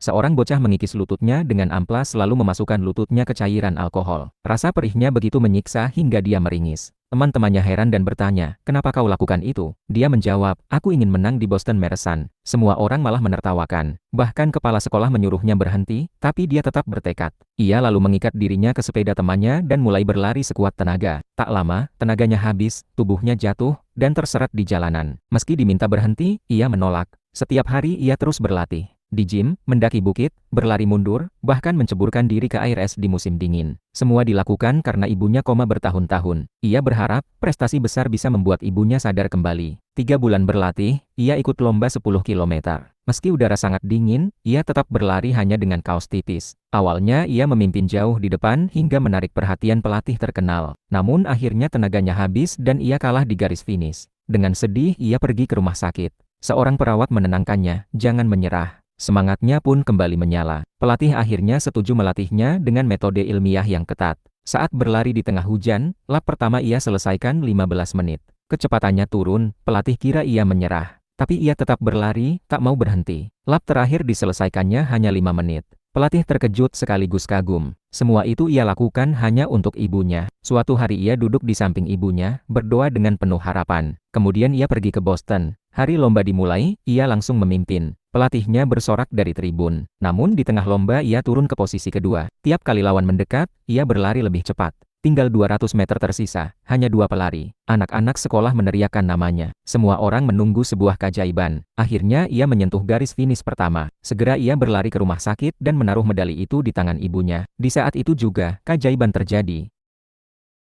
Seorang bocah mengikis lututnya dengan amplas lalu memasukkan lututnya ke cairan alkohol. Rasa perihnya begitu menyiksa hingga dia meringis. Teman-temannya heran dan bertanya, "Kenapa kau lakukan itu?" Dia menjawab, "Aku ingin menang di Boston Marathon." Semua orang malah menertawakan. Bahkan kepala sekolah menyuruhnya berhenti, tapi dia tetap bertekad. Ia lalu mengikat dirinya ke sepeda temannya dan mulai berlari sekuat tenaga. Tak lama, tenaganya habis, tubuhnya jatuh, dan terseret di jalanan. Meski diminta berhenti, ia menolak. Setiap hari ia terus berlatih. Di gym, mendaki bukit, berlari mundur, bahkan menceburkan diri ke air es di musim dingin. Semua dilakukan karena ibunya koma bertahun-tahun. Ia berharap, prestasi besar bisa membuat ibunya sadar kembali. 3 bulan berlatih, ia ikut lomba 10 kilometer. Meski udara sangat dingin, ia tetap berlari hanya dengan kaos tipis. Awalnya ia memimpin jauh di depan hingga menarik perhatian pelatih terkenal. Namun akhirnya tenaganya habis dan ia kalah di garis finish. Dengan sedih, ia pergi ke rumah sakit. Seorang perawat menenangkannya, "Jangan menyerah." Semangatnya pun kembali menyala. Pelatih akhirnya setuju melatihnya dengan metode ilmiah yang ketat. Saat berlari di tengah hujan, lap pertama ia selesaikan 15 menit. Kecepatannya turun, pelatih kira ia menyerah. Tapi ia tetap berlari, tak mau berhenti. Lap terakhir diselesaikannya hanya 5 menit. Pelatih terkejut sekaligus kagum. Semua itu ia lakukan hanya untuk ibunya. Suatu hari ia duduk di samping ibunya, berdoa dengan penuh harapan. Kemudian ia pergi ke Boston. Hari lomba dimulai, ia langsung memimpin. Pelatihnya bersorak dari tribun. Namun di tengah lomba ia turun ke posisi kedua. Tiap kali lawan mendekat, ia berlari lebih cepat. Tinggal 200 meter tersisa, hanya 2 pelari. Anak-anak sekolah meneriakkan namanya. Semua orang menunggu sebuah keajaiban. Akhirnya ia menyentuh garis finish pertama. Segera ia berlari ke rumah sakit dan menaruh medali itu di tangan ibunya. Di saat itu juga, keajaiban terjadi.